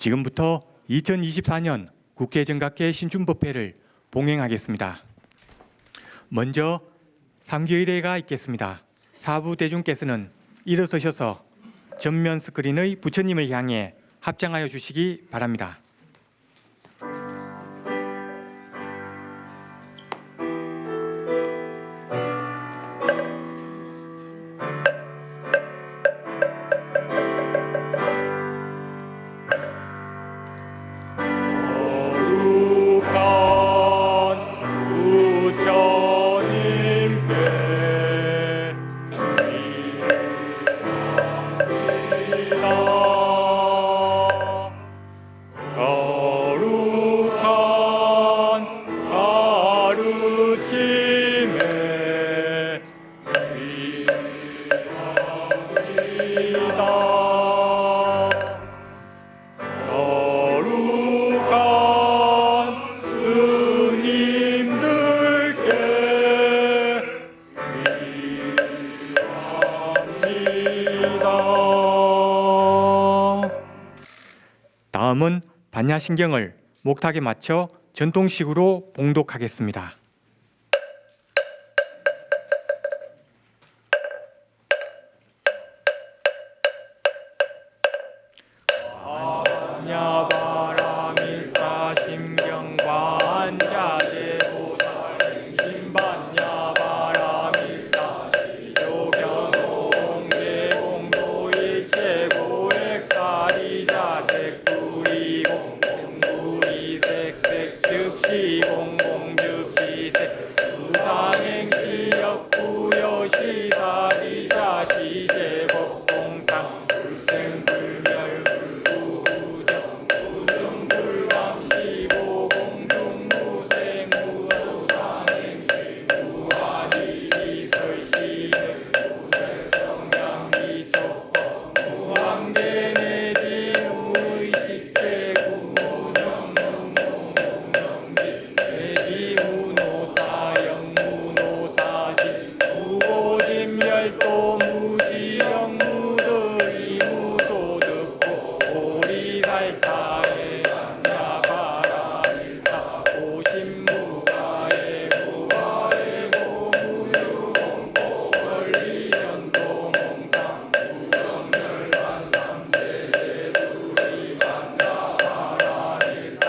지금부터 2024년 국회 정각회 신춘법회를 봉행하겠습니다. 먼저 3기의례가 있겠습니다. 사부 대중께서는 일어서셔서 전면 스크린의 부처님을 향해 합장하여 주시기 바랍니다. 다음은 반야신경을 목탁에 맞춰 전통식으로 봉독하겠습니다. 반야바라밀타 심경관자재보살 신반야바라밀타 시조경공계공도일체고액사리자색 시공공즉시색 수상행시역부여시사리자 시제법공상 불생불멸불구부정 부중불감시고공중무생무수상행시 무한이리설시는 무설성량미촉법 무한계내진 의식대구문영무무명진 내지무노사영무노사진 무고짐열도 무지영무드이 무소득고 오리살타에 안야바라밀타 오신무가에 무가에 고무유공고 원리전도몽상 무영멸반삼세제불이 반야바라밀타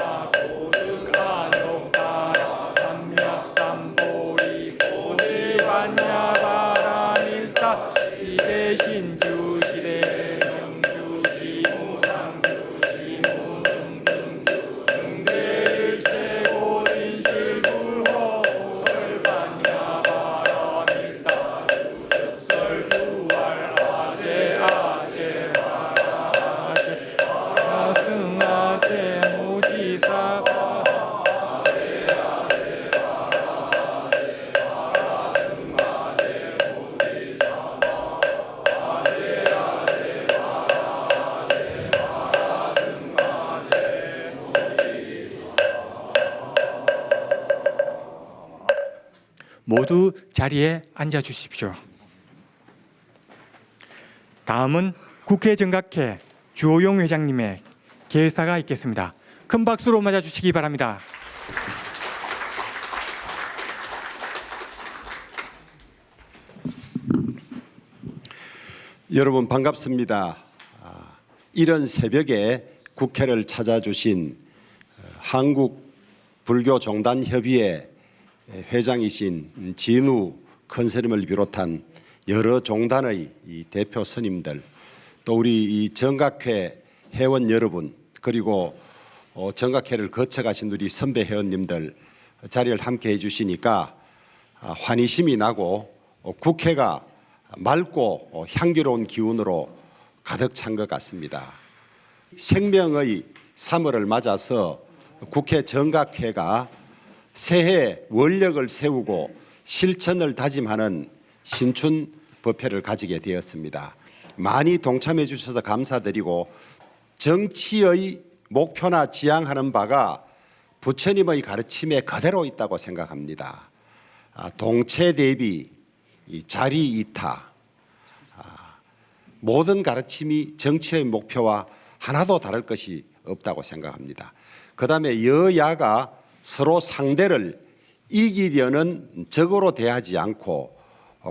고득안옥다라 삼약삼보리 고지반야바라밀타 시대신주 시대명주 시무상주 시무등등주 등대일체고 진실불허 오설반야바라밀타 주설주활 아제아제 하라아제 하승아제 모지사바 모두 자리에 앉아 주십시오. 다음은 국회 정각회 주호용 회장님의 개사가 있겠습니다. 큰 박수로 맞아 주시기 바랍니다. 여러분 반갑습니다. 이런 새벽에 국회를 찾아주신 한국불교종단협의회 회장이신 진우 컨설님을 비롯한 여러 종단의 이 대표 스님들, 또 우리 이 정각회 회원 여러분, 그리고 정각회를 거쳐가신 우리 선배 회원님들 자리를 함께 해주시니까 환희심이 나고 국회가 맑고 향기로운 기운으로 가득 찬 것 같습니다. 생명의 3월을 맞아서 국회 정각회가 새해 원력을 세우고 실천을 다짐하는 신춘법회를 가지게 되었습니다. 많이 동참해 주셔서 감사드리고, 정치의 목표나 지향하는 바가 부처님의 가르침에 그대로 있다고 생각합니다. 동체 대비, 자리 이타, 모든 가르침이 정치의 목표와 하나도 다를 것이 없다고 생각합니다. 그다음에 여야가 서로 상대를 이기려는 적으로 대하지 않고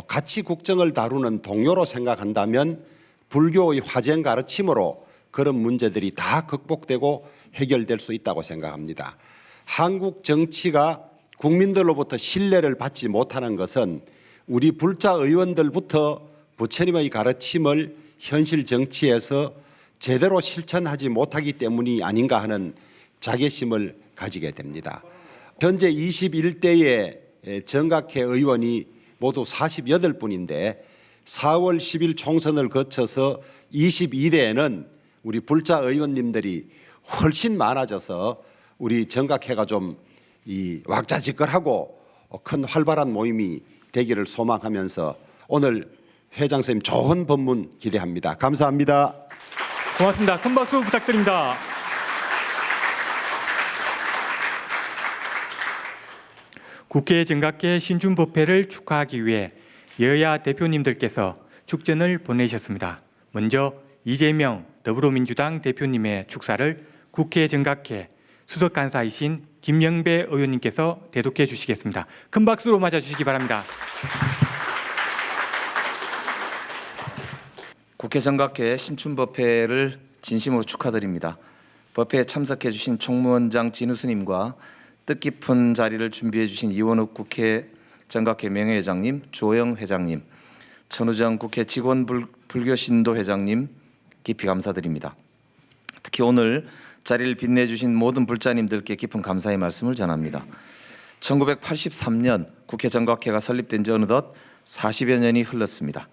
같이 국정을 다루는 동료로 생각한다면 불교의 화쟁 가르침으로 그런 문제들이 다 극복되고 해결될 수 있다고 생각합니다. 한국 정치가 국민들로부터 신뢰를 받지 못하는 것은 우리 불자 의원들부터 부처님의 가르침을 현실 정치에서 제대로 실천하지 못하기 때문이 아닌가 하는 자괴심을 가지게 됩니다. 현재 21대의 정각회 의원이 모두 48분인데 4월 10일 총선을 거쳐서 22대에는 우리 불자 의원님들이 훨씬 많아져서 우리 정각회가 좀 왁자지껄하고 큰 활발한 모임이 되기를 소망하면서 오늘 회장 선생님 좋은 법문 기대합니다. 감사합니다. 고맙습니다. 큰 박수 부탁드립니다. 국회 정각회 신춘법회를 축하하기 위해 여야 대표님들께서 축전을 보내셨습니다. 먼저 이재명 더불어민주당 대표님의 축사를 국회 정각회 수석간사이신 김영배 의원님께서 대독해 주시겠습니다. 큰 박수로 맞아주시기 바랍니다. 국회 정각회 신춘법회를 진심으로 축하드립니다. 법회에 참석해 주신 총무원장 진우 스님과 뜻깊은 자리를 준비해 주신 이원욱 국회 정각회 명예회장님, 주호영 회장님, 천우정 국회 직원 불교 신도 회장님 깊이 감사드립니다. 특히 오늘 자리를 빛내주신 모든 불자님들께 깊은 감사의 말씀을 전합니다. 1983년 국회 정각회가 설립된 지 어느덧 40여 년이 흘렀습니다.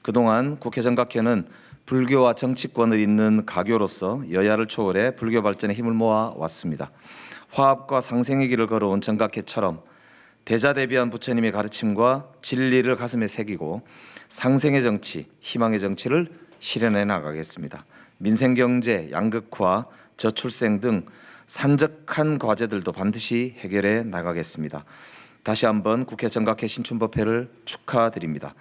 그동안 국회 정각회는 불교와 정치권을 잇는 가교로서 여야를 초월해 불교 발전에 힘을 모아 왔습니다. 화합과 상생의 길을 걸어온 정각회처럼 대자대비한 부처님의 가르침과 진리를 가슴에 새기고 상생의 정치, 희망의 정치를 실현해 나가겠습니다. 민생경제, 양극화, 저출생 등 산적한 과제들도 반드시 해결해 나가겠습니다. 다시 한번 국회 정각회 신춘법회를 축하드립니다.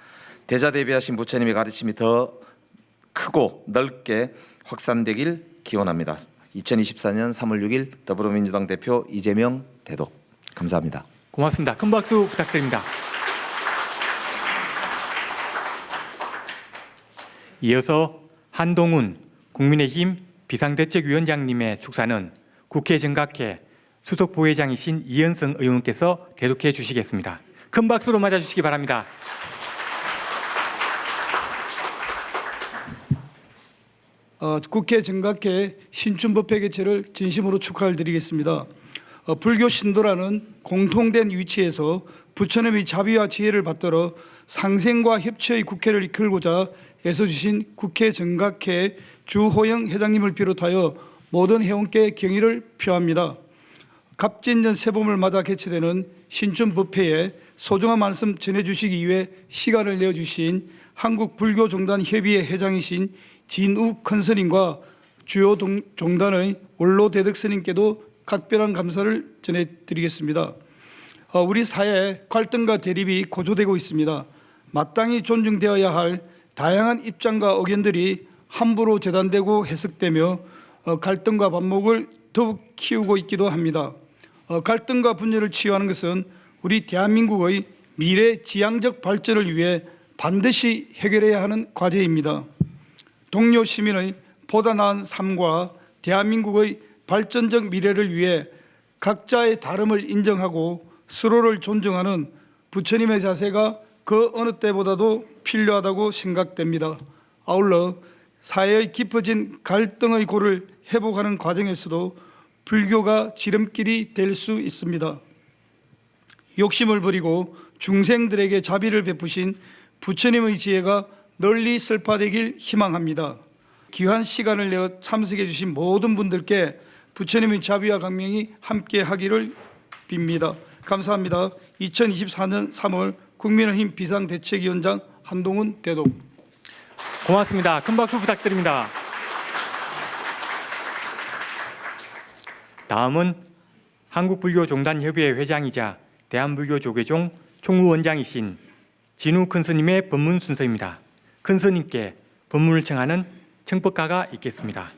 대자대비하신 부처님의 가르침이 더 크고 넓게 확산되길 기원합니다. 2024년 3월 6일 더불어민주당 대표 이재명 대독. 감사합니다. 고맙습니다. 큰 박수 부탁드립니다. 이어서 한동훈 국민의힘 비상대책위원장님의 축사는 국회 정각회 수석 부회장이신 이현성 의원께서 대독해 주시겠습니다. 큰 박수로 맞아주시기 바랍니다. 국회 정각회 신춘법회 개최를 진심으로 축하를 드리겠습니다. 불교 신도라는 공통된 위치에서 부처님의 자비와 지혜를 받들어 상생과 협치의 국회를 이끌고자 애써주신 국회 정각회 주호영 회장님을 비롯하여 모든 회원께 경의를 표합니다. 갑진년 새봄을 맞아 개최되는 신춘법회에 소중한 말씀 전해주시기 위해 시간을 내어주신 한국불교종단협의회 회장이신 진우 큰스님과 주요 종단의 원로 대덕스님께도 각별한 감사를 전해드리겠습니다. 우리 사회에 갈등과 대립이 고조되고 있습니다. 마땅히 존중되어야 할 다양한 입장과 의견들이 함부로 재단되고 해석되며 갈등과 반목을 더욱 키우고 있기도 합니다. 갈등과 분열을 치유하는 것은 우리 대한민국의 미래 지향적 발전을 위해 반드시 해결해야 하는 과제입니다. 동료 시민의 보다 나은 삶과 대한민국의 발전적 미래를 위해 각자의 다름을 인정하고 서로를 존중하는 부처님의 자세가 그 어느 때보다도 필요하다고 생각됩니다. 아울러 사회의 깊어진 갈등의 골을 회복하는 과정에서도 불교가 지름길이 될 수 있습니다. 욕심을 버리고 중생들에게 자비를 베푸신 부처님의 지혜가 널리 설파되길 희망합니다. 귀한 시간을 내어 참석해 주신 모든 분들께 부처님의 자비와 강명이 함께 하기를 빕니다. 감사합니다. 2024년 3월 국민의힘 비상대책위원장 한동훈 대독. 고맙습니다. 큰 박수 부탁드립니다. 다음은 한국불교종단협의회 회장이자 대한불교조계종 총무원장이신 진우 큰스님의 법문 순서입니다. 큰스님께 법문을 청하는 청법가가 있겠습니다.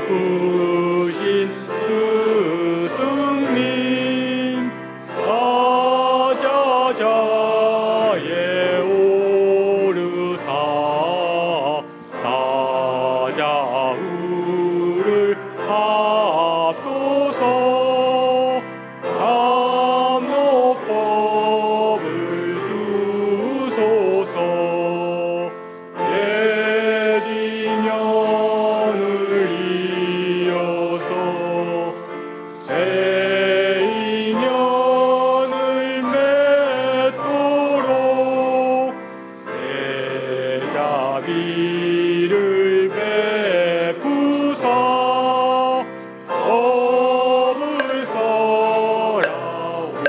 높으신 스승님 사자자에 오르사 사자우를 앞서서 감노법을 주소서 옛 인연을 이어서 새 인연을 맺도록 대자비를 베푸사 법을 설하오.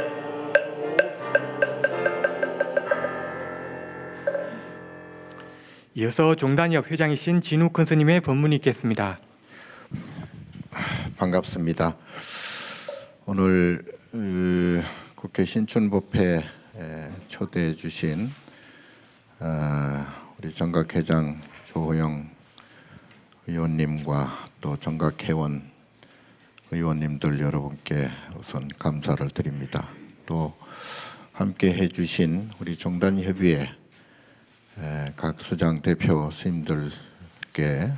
이어서 종단협 회장이신 진우 큰 스님의 법문이 있겠습니다. 반갑습니다. 오늘 국회 신춘법회에 초대해 주신 우리 정각회장 조호영 의원님과 또 정각회원 의원님들 여러분께 우선 감사를 드립니다. 또 함께 해주신 우리 종단협의회 각 수장 대표 스님들께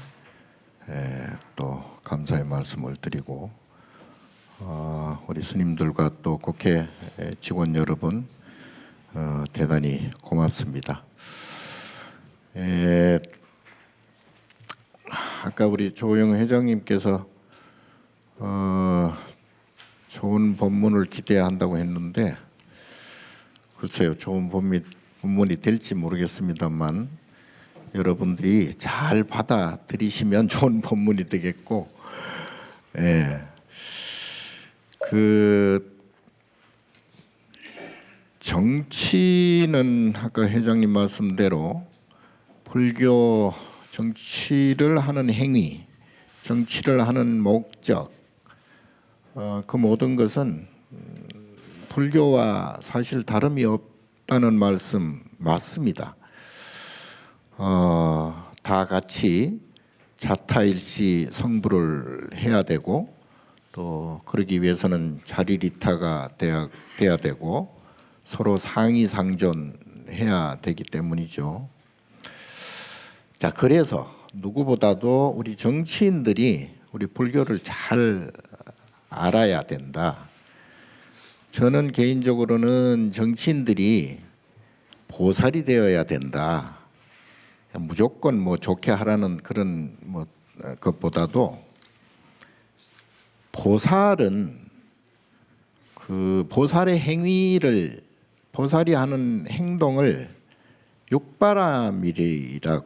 또 감사의 말씀을 드리고 우리 스님들과 또 국회 직원 여러분 대단히 고맙습니다. 아까 우리 조영 회장님께서 좋은 법문을 기대한다고 했는데 글쎄요, 좋은 법문이 될지 모르겠습니다만 여러분들이 잘 받아들이시면 좋은 법문이 되겠고, 그 정치는 아까 회장님 말씀대로 불교 정치를 하는 행위, 정치를 하는 목적, 그 모든 것은 불교와 사실 다름이 없다는 말씀 맞습니다. 다 같이 자타일시 성불을 해야 되고 또 그러기 위해서는 자리리타가 돼야 되고 서로 상의상존해야 되기 때문이죠. 자, 그래서 누구보다도 우리 정치인들이 우리 불교를 잘 알아야 된다. 저는 개인적으로는 정치인들이 보살이 되어야 된다. 무조건 뭐 좋게 하라는 그런 뭐 것보다도 보살은 그 보살의 행위를 보살이 하는 행동을 육바라밀이라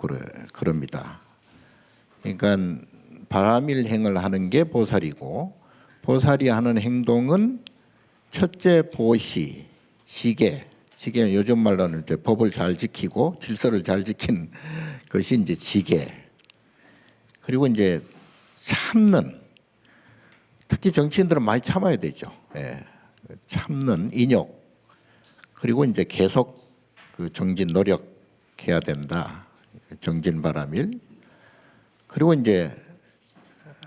그럽니다. 그러니까 바라밀행을 하는 게 보살이고 보살이 하는 행동은 첫째 보시, 지계 요즘 말로는 이제 법을 잘 지키고 질서를 잘 지킨 것이 이제 지계. 그리고 이제 참는, 특히 정치인들은 많이 참아야 되죠. 참는 인욕. 그리고 이제 계속 그 정진 노력해야 된다. 정진바라밀. 그리고 이제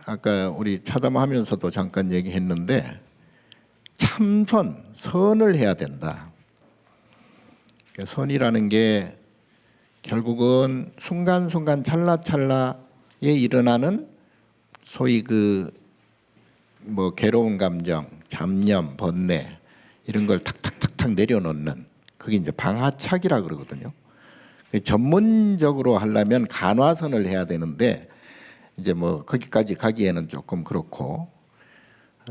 아까 우리 차담하면서도 잠깐 얘기했는데 참선, 선을 해야 된다. 선이라는 게 결국은 순간순간 찰나찰나에 일어나는 소위 그 뭐 괴로운 감정, 잡념, 번뇌 이런 걸 탁탁탁탁 내려놓는 그게 이제 방하착이라 그러거든요. 전문적으로 하려면 간화선을 해야 되는데 이제 뭐 거기까지 가기에는 조금 그렇고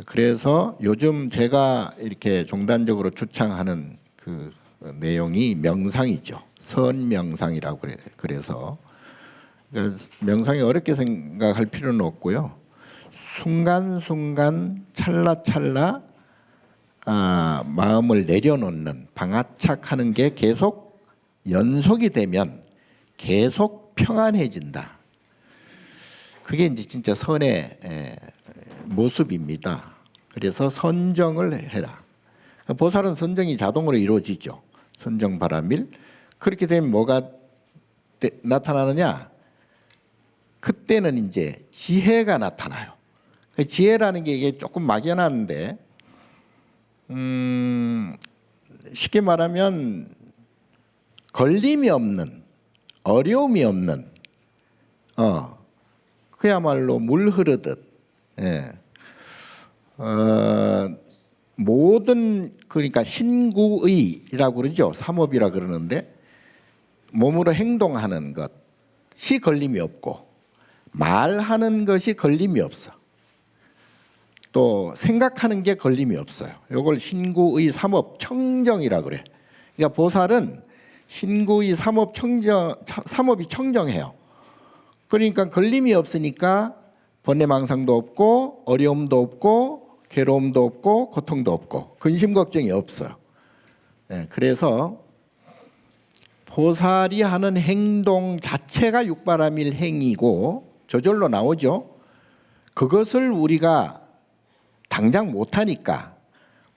그래서 요즘 제가 이렇게 종단적으로 추창하는 그 내용이 명상이죠. 선명상이라고 그래서 명상이 어렵게 생각할 필요는 없고요. 순간순간 찰나찰나 마음을 내려놓는 방아착하는 게 계속 연속이 되면 계속 평안해진다. 그게 이제 진짜 선의 모습입니다. 그래서 선정을 해라. 보살은 선정이 자동으로 이루어지죠. 선정바라밀. 그렇게 되면 뭐가 나타나느냐? 그때는 이제 지혜가 나타나요. 그 지혜라는 게 이게 조금 막연한데 쉽게 말하면 걸림이 없는, 어려움이 없는, 그야말로 물 흐르듯, 예. 모든, 그러니까 신구의라고 그러죠. 삼업이라 그러는데 몸으로 행동하는 것이 걸림이 없고 말하는 것이 걸림이 없어. 또 생각하는 게 걸림이 없어요. 이걸 신구의 삼업 청정이라 그래. 그러니까 보살은 신구의 삼업이 청정해요. 그러니까 걸림이 없으니까 번뇌망상도 없고 어려움도 없고 괴로움도 없고 고통도 없고 근심 걱정이 없어요. 예, 그래서 보살이 하는 행동 자체가 육바라밀 행위고 저절로 나오죠. 그것을 우리가 당장 못하니까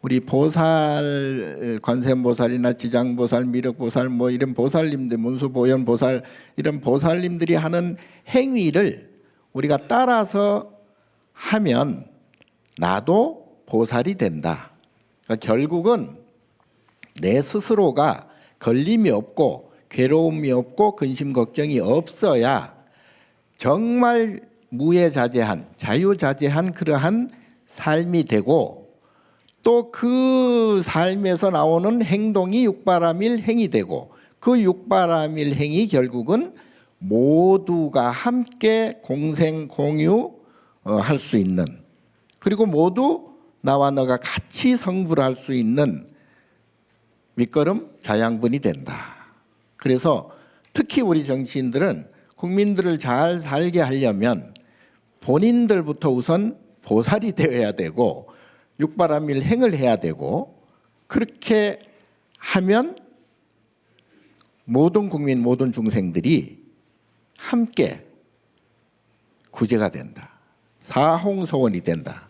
우리 보살, 관세음보살이나 지장보살, 미륵보살 뭐 이런 보살님들, 문수보현보살 이런 보살님들이 하는 행위를 우리가 따라서 하면 나도 보살이 된다. 그러니까 결국은 내 스스로가 걸림이 없고 괴로움이 없고 근심 걱정이 없어야 정말 무해자재한, 자유자재한 그러한 삶이 되고 또 그 삶에서 나오는 행동이 육바라밀 행이 되고 그 육바라밀 행이 결국은 모두가 함께 공생 공유할 수 있는, 그리고 모두 나와 너가 같이 성불할 수 있는 밑거름 자양분이 된다. 그래서 특히 우리 정치인들은 국민들을 잘 살게 하려면 본인들부터 우선 보살이 되어야 되고 육바라밀 행을 해야 되고, 그렇게 하면 모든 국민 모든 중생들이 함께 구제가 된다. 사홍소원이 된다.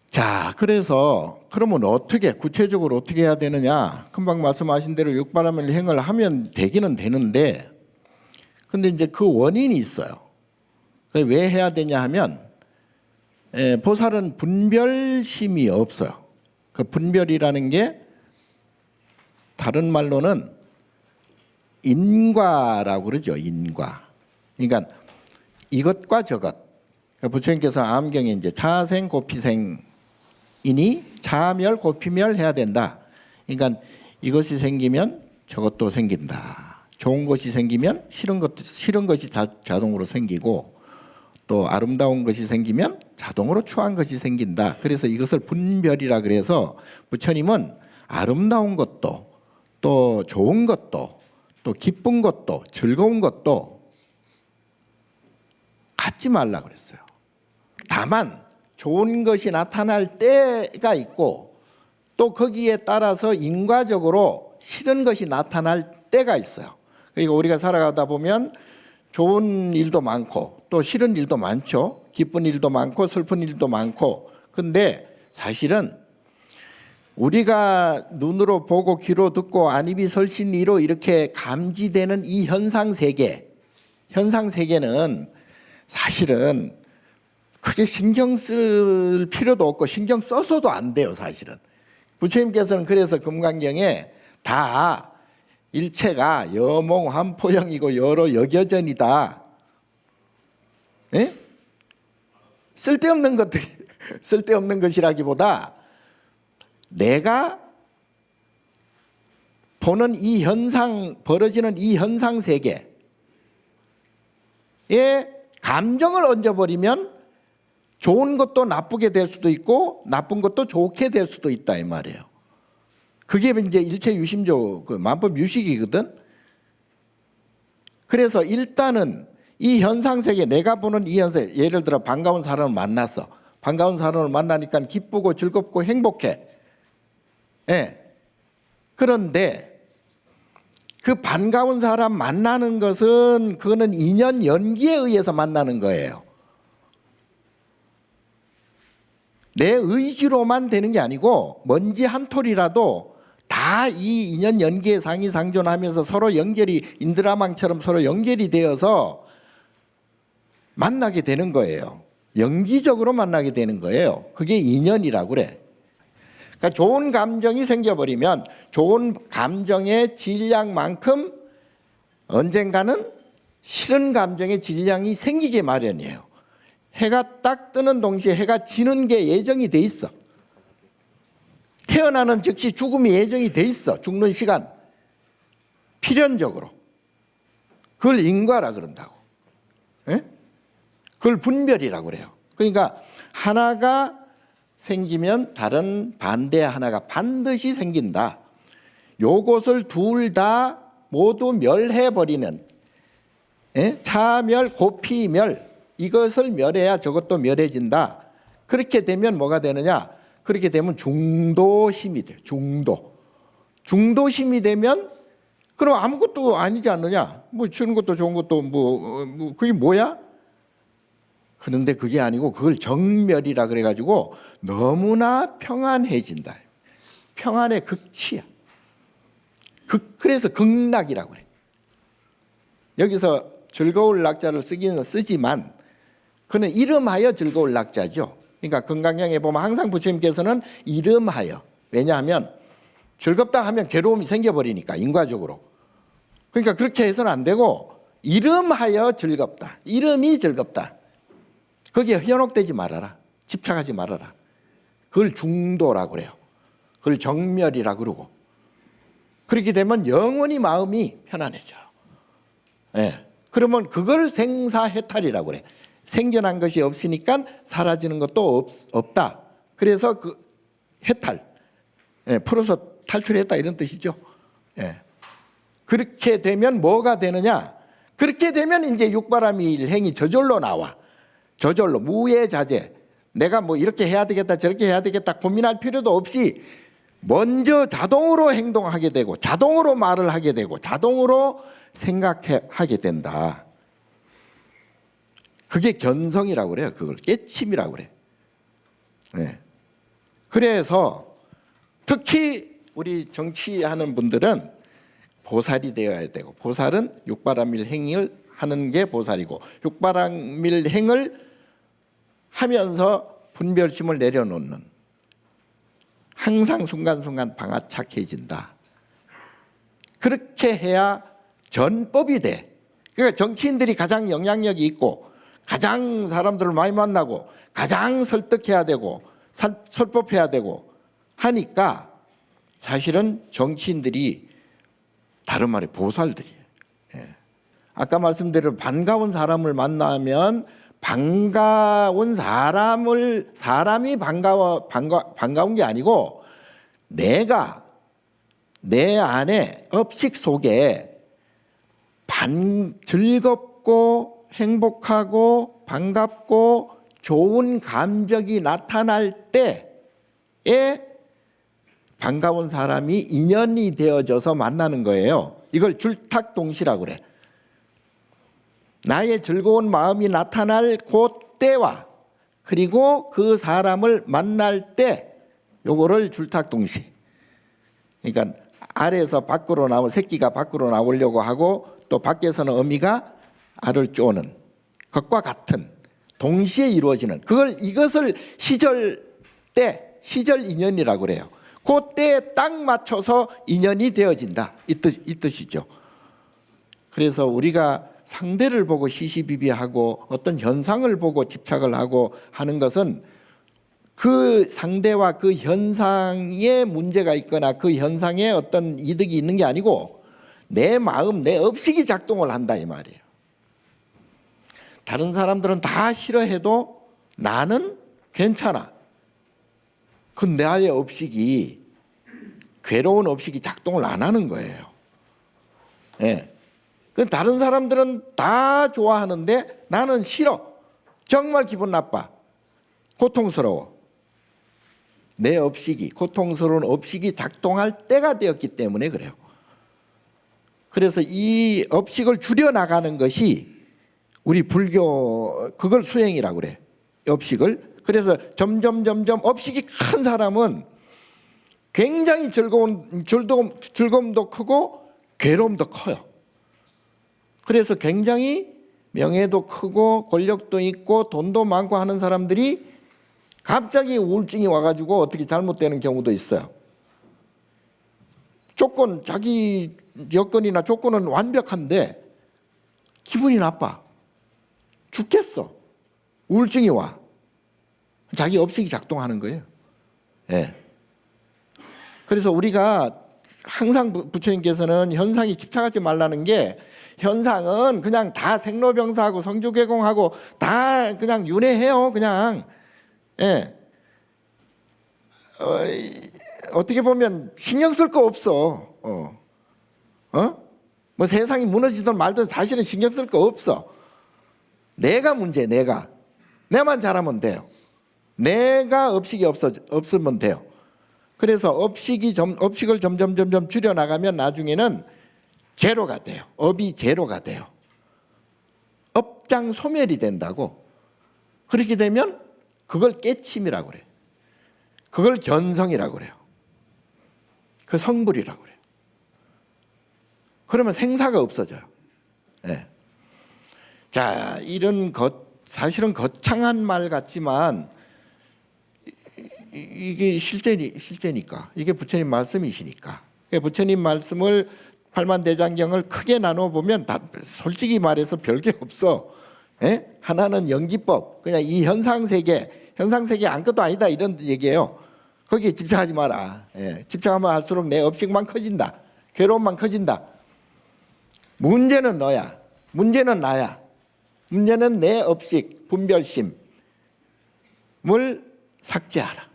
자, 그래서 그러면 어떻게 구체적으로 어떻게 해야 되느냐? 금방 말씀하신 대로 육바라밀 행을 하면 되기는 되는데, 근데 이제 그 원인이 있어요. 왜 해야 되냐 하면 보살은 분별심이 없어요. 그 분별이라는 게 다른 말로는 인과라고 그러죠. 인과. 그러니까 이것과 저것. 부처님께서 암경에 이제 차생 고피생이니 차멸 고피멸 해야 된다. 그러니까 이것이 생기면 저것도 생긴다. 좋은 것이 생기면 싫은 것이 다 자동으로 생기고, 또 아름다운 것이 생기면 자동으로 추한 것이 생긴다. 그래서 이것을 분별이라 그래서 부처님은 아름다운 것도 또 좋은 것도 또 기쁜 것도 즐거운 것도 갖지 말라 그랬어요. 다만 좋은 것이 나타날 때가 있고 또 거기에 따라서 인과적으로 싫은 것이 나타날 때가 있어요. 그러니까 우리가 살아가다 보면 좋은 일도 많고 또 싫은 일도 많죠. 기쁜 일도 많고 슬픈 일도 많고. 근데 사실은 우리가 눈으로 보고 귀로 듣고 안입이 설신이로 이렇게 감지되는 이 현상세계는 사실은 크게 신경 쓸 필요도 없고 신경 써서도 안 돼요. 사실은 부처님께서는 그래서 금강경에 다 일체가 여몽환포형이고 여러 역여전이다. 예? 쓸데없는 것들이 쓸데없는 것이라기보다 내가 보는 이 현상, 벌어지는 이 현상 세계에 감정을 얹어버리면 좋은 것도 나쁘게 될 수도 있고 나쁜 것도 좋게 될 수도 있다 이 말이에요. 그게 이제 일체 유심조 그 만법 유식이거든. 그래서 일단은 이 현상 세계, 내가 보는 이 현상, 예를 들어 반가운 사람을 만났어. 반가운 사람을 만나니까 기쁘고 즐겁고 행복해. 예. 그런데 그 반가운 사람 만나는 것은 그거는 인연 연기에 의해서 만나는 거예요. 내 의지로만 되는 게 아니고 먼지 한 톨이라도 다 이 인연 연기에 상이상존하면서 서로 연결이 인드라망처럼 서로 연결이 되어서 만나게 되는 거예요. 연기적으로 만나게 되는 거예요. 그게 인연이라고 그래. 그러니까 좋은 감정이 생겨버리면 좋은 감정의 질량만큼 언젠가는 싫은 감정의 질량이 생기게 마련이에요. 해가 딱 뜨는 동시에 해가 지는 게 예정이 돼 있어. 태어나는 즉시 죽음이 예정이 돼 있어. 죽는 시간. 필연적으로. 그걸 인과라 그런다고. 예? 그걸 분별이라고 그래요. 그러니까 하나가 생기면 다른 반대 하나가 반드시 생긴다. 요것을 둘 다 모두 멸해버리는, 예? 차멸, 고피멸, 이것을 멸해야 저것도 멸해진다. 그렇게 되면 뭐가 되느냐? 그렇게 되면 중도심이 돼요. 중도심이 되면 그럼 아무것도 아니지 않느냐? 뭐 주는 것도 좋은 것도 뭐 그게 뭐야? 그런데 그게 아니고 그걸 정멸이라 그래가지고 너무나 평안해진다. 평안의 극치야. 그래서 극락이라고 그래. 여기서 즐거울 낙자를 쓰기는 쓰지만 그는 이름하여 즐거울 낙자죠. 그러니까 건강경에 보면 항상 부처님께서는 이름하여, 왜냐하면 즐겁다 하면 괴로움이 생겨버리니까 인과적으로. 그러니까 그렇게 해서는 안 되고 이름하여 즐겁다. 이름이 즐겁다. 거기에 현혹되지 말아라. 집착하지 말아라. 그걸 중도라고 그래요. 그걸 정멸이라고 그러고. 그렇게 되면 영원히 마음이 편안해져요. 예. 그러면 그걸 생사해탈이라고 그래. 생겨난 것이 없으니까 사라지는 것도 없다. 그래서 그 해탈, 예, 풀어서 탈출했다 이런 뜻이죠. 예. 그렇게 되면 뭐가 되느냐? 그렇게 되면 이제 육바람이 일행이 저절로 나와. 저절로 무예자제. 내가 뭐 이렇게 해야 되겠다 저렇게 해야 되겠다 고민할 필요도 없이 먼저 자동으로 행동하게 되고 자동으로 말을 하게 되고 자동으로 생각하게 된다. 그게 견성이라고 그래요. 그걸 깨침이라고 그래. 네. 그래서 특히 우리 정치하는 분들은 보살이 되어야 되고, 보살은 육바람일행을 하는 게 보살이고, 육바람일행을 하면서 분별심을 내려놓는, 항상 순간순간 방아착해진다. 그렇게 해야 전법이 돼. 그러니까 정치인들이 가장 영향력이 있고 가장 사람들을 많이 만나고 가장 설득해야 되고 설법해야 되고 하니까 사실은 정치인들이 다른 말에 보살들이에요. 예. 아까 말씀드린 반가운 사람을 만나면 반가운 사람이 반가운 게 아니고 내가 내 안에 업식 속에 즐겁고 행복하고 반갑고 좋은 감정이 나타날 때에 반가운 사람이 인연이 되어져서 만나는 거예요. 이걸 줄탁동시라고 그래. 나의 즐거운 마음이 나타날 그때와 그리고 그 사람을 만날 때 요거를 줄탁동시. 그러니까 알에서 밖으로 나온 새끼가 밖으로 나오려고 하고 또 밖에서는 어미가 알을 쪼는 것과 같은 동시에 이루어지는 이것을 시절 인연이라고 그래요. 그때에 딱 맞춰서 인연이 되어진다 이 뜻이죠. 그래서 우리가 상대를 보고 시시비비하고 어떤 현상을 보고 집착을 하고 하는 것은 그 상대와 그 현상에 문제가 있거나 그 현상에 어떤 이득이 있는 게 아니고 내 마음, 내 업식이 작동을 한다 이 말이에요. 다른 사람들은 다 싫어해도 나는 괜찮아. 그 나의 업식이 괴로운 업식이 작동을 안 하는 거예요. 예. 그 다른 사람들은 다 좋아하는데 나는 싫어. 정말 기분 나빠. 고통스러워. 내 업식이 고통스러운 업식이 작동할 때가 되었기 때문에 그래요. 그래서 이 업식을 줄여나가는 것이 우리 불교 그걸 수행이라고 그래. 업식을. 그래서 점점 업식이 큰 사람은 굉장히 즐거움도 크고 괴로움도 커요. 그래서 굉장히 명예도 크고 권력도 있고 돈도 많고 하는 사람들이 갑자기 우울증이 와가지고 어떻게 잘못되는 경우도 있어요. 자기 여건이나 조건은 완벽한데 기분이 나빠. 죽겠어. 우울증이 와. 자기 업식이 작동하는 거예요. 예. 그래서 우리가 항상 부처님께서는 현상에 집착하지 말라는 게, 현상은 그냥 다 생로병사하고 성주개공하고 다 그냥 윤회해요. 그냥. 예. 어떻게 보면 신경 쓸 거 없어. 뭐 세상이 무너지든 말든 사실은 신경 쓸 거 없어. 내가 문제, 내만 잘하면 돼요. 내가 업식이 없으면 돼요. 그래서 업식을 점점 줄여나가면 나중에는 제로가 돼요. 업이 제로가 돼요. 업장 소멸이 된다고. 그렇게 되면 그걸 깨침이라고 그래요. 그걸 견성이라고 그래요. 그 성불이라고 그래요. 그러면 생사가 없어져요. 네. 자, 이런 사실은 거창한 말 같지만 이게 실제니까, 이게 부처님 말씀이시니까. 부처님 말씀을 팔만대장경을 크게 나눠 보면 솔직히 말해서 별게 없어. 예? 하나는 연기법, 그냥 이 현상 세계 아무것도 아니다 이런 얘기예요. 거기에 집착하지 마라. 예. 집착하면 할수록 내 업식만 커진다. 괴로움만 커진다. 문제는 너야. 문제는 나야. 문제는 내 업식, 분별심을 삭제하라.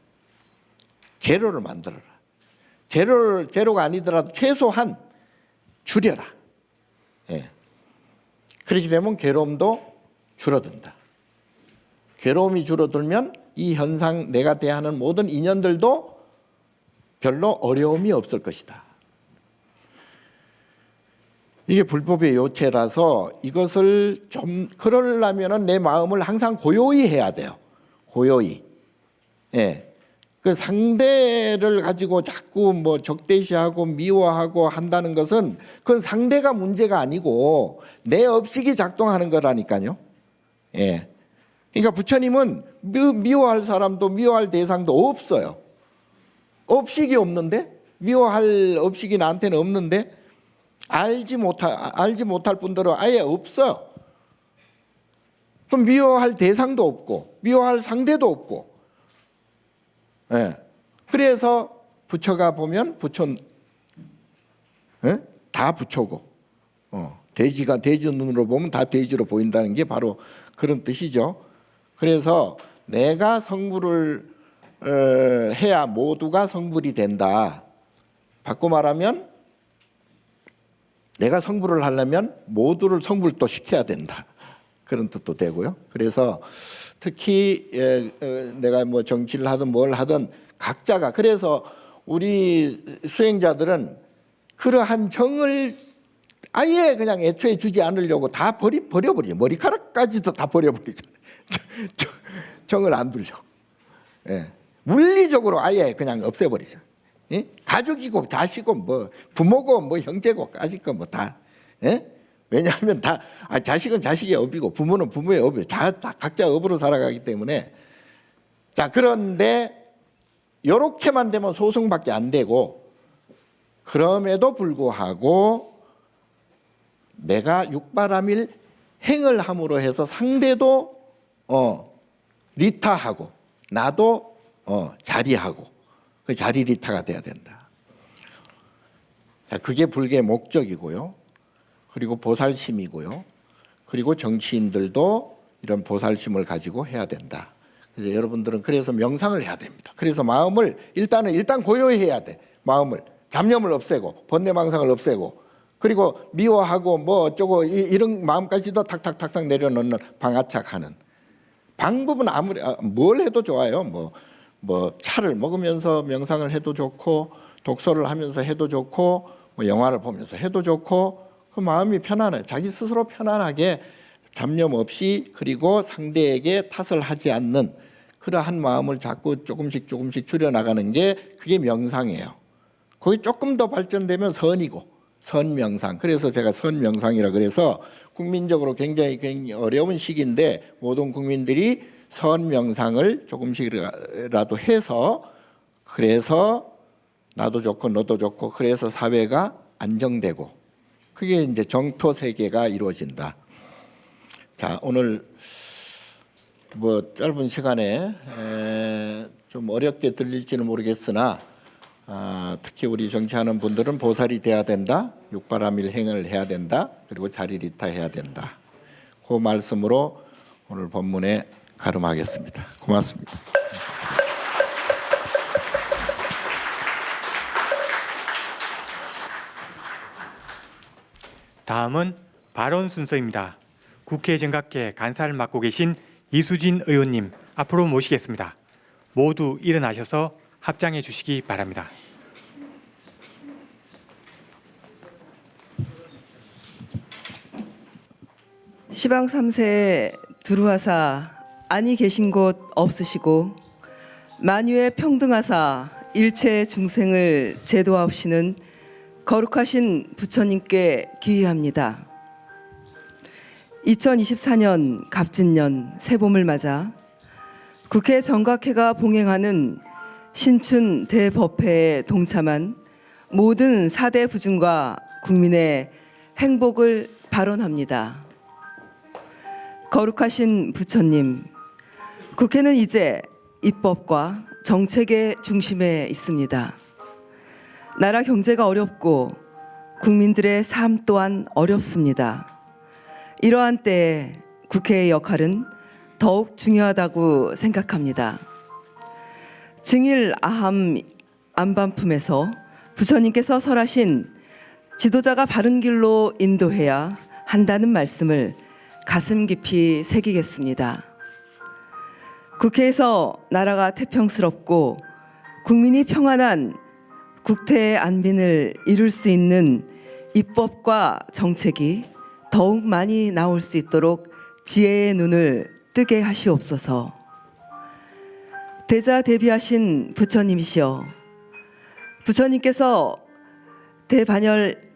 제로를 만들어라. 제로가 아니더라도 최소한 줄여라. 예. 그렇게 되면 괴로움도 줄어든다. 괴로움이 줄어들면 이 현상, 내가 대하는 모든 인연들도 별로 어려움이 없을 것이다. 이게 불법의 요체라서 이것을 좀 그러려면 내 마음을 항상 고요히 해야 돼요. 고요히. 예. 그 상대를 가지고 자꾸 뭐 적대시하고 미워하고 한다는 것은 그건 상대가 문제가 아니고 내 업식이 작동하는 거라니까요. 예. 그러니까 부처님은 미워할 사람도 미워할 대상도 없어요. 업식이 없는데, 미워할 업식이 나한테는 없는데, 알지 못할 분들은 아예 없어요. 그럼 미워할 대상도 없고 미워할 상대도 없고. 예. 그래서 부처가 보면 예? 다 부처고, 돼지가 돼지 눈으로 보면 다 돼지로 보인다는 게 바로 그런 뜻이죠. 그래서 내가 성불을 해야 모두가 성불이 된다. 바꿔 말하면 내가 성불을 하려면 모두를 성불도 시켜야 된다. 그런 뜻도 되고요. 그래서 특히 내가 뭐 정치를 하든 뭘 하든 각자가, 그래서 우리 수행자들은 그러한 정을 아예 그냥 애초에 주지 않으려고 다 버려버리죠. 머리카락까지도 다 버려버리잖아요. 정을 안 두려고. 예. 물리적으로 아예 그냥 없애버리죠. 예? 가족이고 자식이고 뭐 부모고 뭐 형제고 까짓거 뭐 다. 예? 왜냐하면 다 자식은 자식의 업이고 부모는 부모의 업이고 다 각자 업으로 살아가기 때문에. 자, 그런데 요렇게만 되면 소승밖에 안 되고, 그럼에도 불구하고 내가 육바람일 행을 함으로 해서 상대도 리타하고 나도 자리하고, 그 자리 리타가 돼야 된다. 그게 불교의 목적이고요. 그리고 보살심이고요. 그리고 정치인들도 이런 보살심을 가지고 해야 된다. 그래서 여러분들은 그래서 명상을 해야 됩니다. 그래서 마음을 일단 고요히 해야 돼. 마음을, 잡념을 없애고 번뇌망상을 없애고, 그리고 미워하고 뭐 어쩌고 이런 마음까지도 탁탁탁탁 내려놓는 방아착하는 방법은 아무리 뭘 해도 좋아요. 뭐 차를 먹으면서 명상을 해도 좋고, 독서를 하면서 해도 좋고, 뭐 영화를 보면서 해도 좋고, 그 마음이 편안해. 자기 스스로 편안하게 잡념 없이, 그리고 상대에게 탓을 하지 않는 그러한 마음을 자꾸 조금씩 줄여나가는 게 그게 명상이에요. 거기 조금 더 발전되면 선이고, 선명상. 그래서 제가 선명상이라 그래서 국민적으로 굉장히 어려운 시기인데 모든 국민들이 선명상을 조금씩이라도 해서 그래서 나도 좋고 너도 좋고 그래서 사회가 안정되고 그게 이제 정토 세계가 이루어진다. 자, 오늘 뭐 짧은 시간에 좀 어렵게 들릴지는 모르겠으나 특히 우리 정치하는 분들은 보살이 돼야 된다. 육바라밀행을 해야 된다. 그리고 자리리타해야 된다. 그 말씀으로 오늘 본문에 가름하겠습니다. 고맙습니다. 다음은 발언 순서입니다. 국회 정각회 간사를 맡고 계신 이수진 의원님 앞으로 모시겠습니다. 모두 일어나셔서 합장해 주시기 바랍니다. 시방 3세 두루하사 아니 계신 곳 없으시고 만유에 평등하사 일체 중생을 제도하옵시는 거룩하신 부처님께 기의합니다. 2024년 갑진년 새봄을 맞아 국회 정각회가 봉행하는 신춘 대법회에 동참한 모든 4대 부중과 국민의 행복을 발언합니다. 거룩하신 부처님, 국회는 이제 입법과 정책의 중심에 있습니다. 나라 경제가 어렵고 국민들의 삶 또한 어렵습니다. 이러한 때에 국회의 역할은 더욱 중요하다고 생각합니다. 증일 아함 안반품에서 부처님께서 설하신 지도자가 바른 길로 인도해야 한다는 말씀을 가슴 깊이 새기겠습니다. 국회에서 나라가 태평스럽고 국민이 평안한 국태의 안빈을 이룰 수 있는 입법과 정책이 더욱 많이 나올 수 있도록 지혜의 눈을 뜨게 하시옵소서. 대자대비하신 부처님이시여, 부처님께서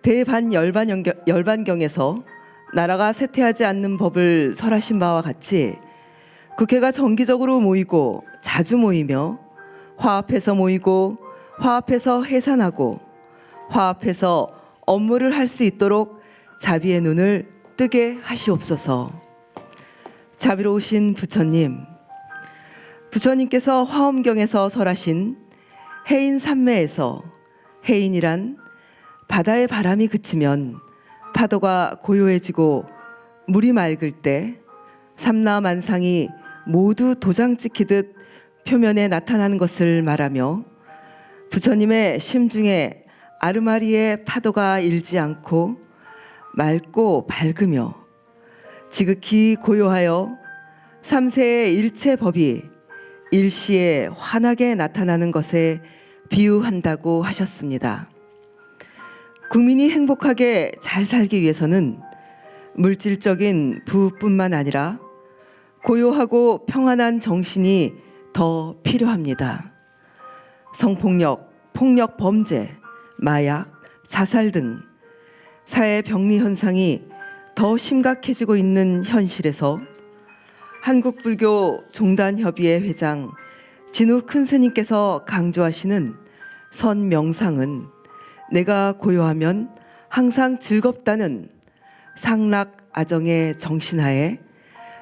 대반열반경에서 나라가 쇠퇴하지 않는 법을 설하신 바와 같이 국회가 정기적으로 모이고 자주 모이며 화합해서 모이고 화합해서 해산하고 화합해서 업무를 할 수 있도록 자비의 눈을 뜨게 하시옵소서. 자비로우신 부처님, 부처님께서 화엄경에서 설하신 해인 삼매에서 해인이란 바다의 바람이 그치면 파도가 고요해지고 물이 맑을 때 삼라만상이 모두 도장 찍히듯 표면에 나타나는 것을 말하며 부처님의 심중에 아르마리의 파도가 일지 않고 맑고 밝으며 지극히 고요하여 삼세의 일체 법이 일시에 환하게 나타나는 것에 비유한다고 하셨습니다. 국민이 행복하게 잘 살기 위해서는 물질적인 부뿐만 아니라 고요하고 평안한 정신이 더 필요합니다. 성폭력, 폭력 범죄, 마약, 자살 등 사회 병리 현상이 더 심각해지고 있는 현실에서 한국불교 종단협의회 회장 진우 큰 스님께서 강조하시는 선명상은 내가 고요하면 항상 즐겁다는 상락 아정의 정신하에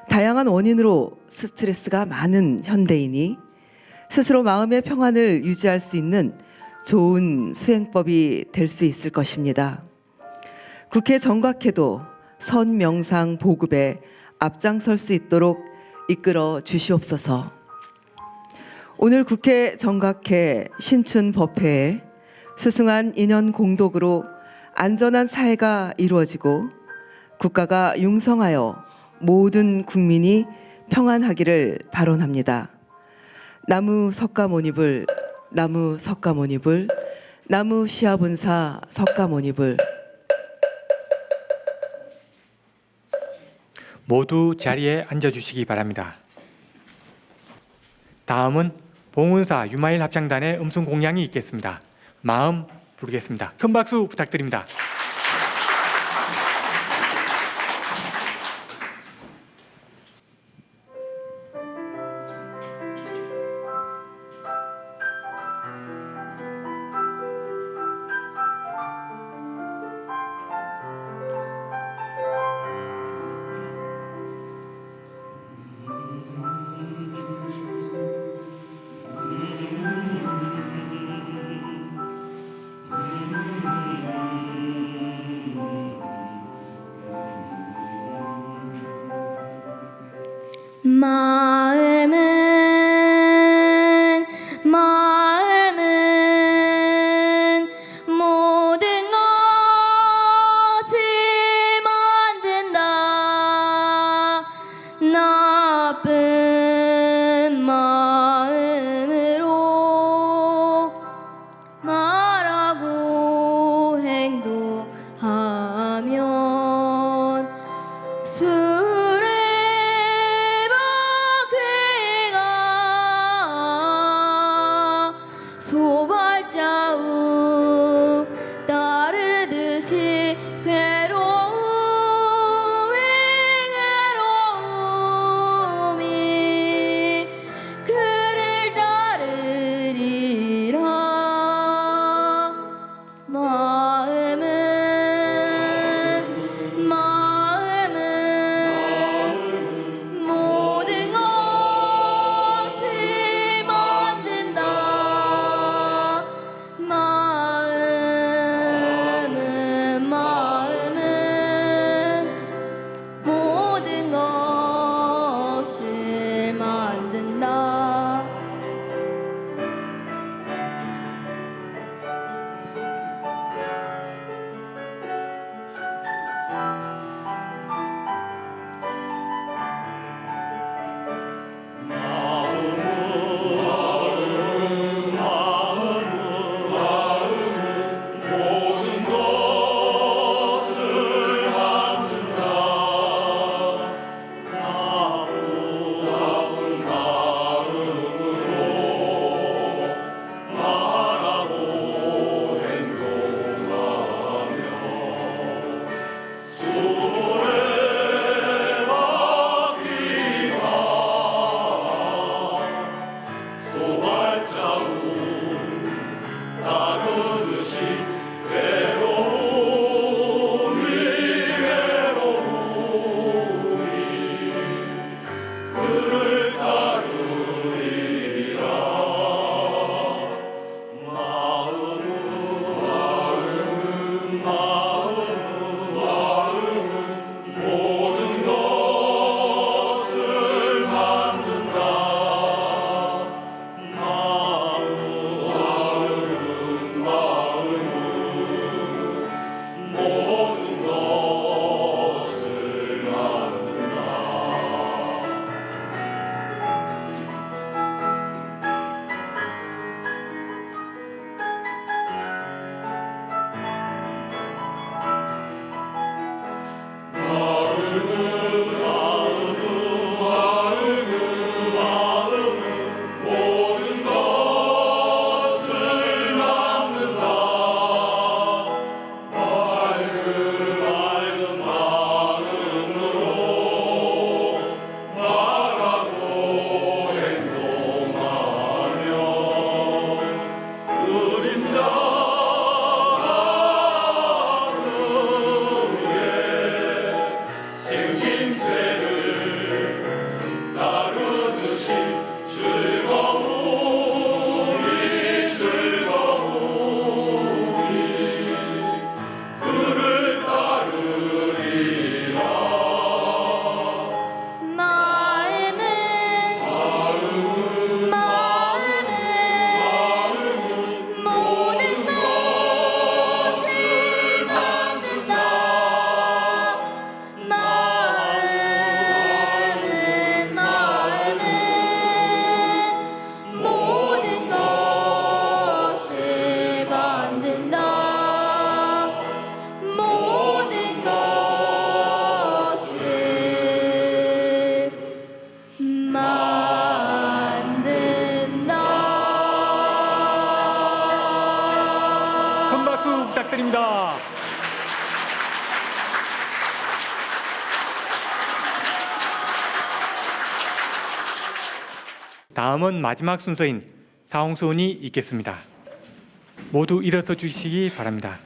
다양한 원인으로 스트레스가 많은 현대인이 스스로 마음의 평안을 유지할 수 있는 좋은 수행법이 될 수 있을 것입니다. 국회 정각회도 선명상 보급에 앞장설 수 있도록 이끌어 주시옵소서. 오늘 국회 정각회 신춘법회에 수승한 인연 공덕으로 안전한 사회가 이루어지고 국가가 융성하여 모든 국민이 평안하기를 발언합니다. 나무 석가모니불, 나무 석가모니불, 나무 시아본사 석가모니불. 모두 자리에 앉아주시기 바랍니다. 다음은 봉은사 유마일 합창단의 음성 공양이 있겠습니다. 마음 부르겠습니다. 큰 박수 부탁드립니다. 다음은 마지막 순서인 사홍소원이 있겠습니다. 모두 일어서 주시기 바랍니다.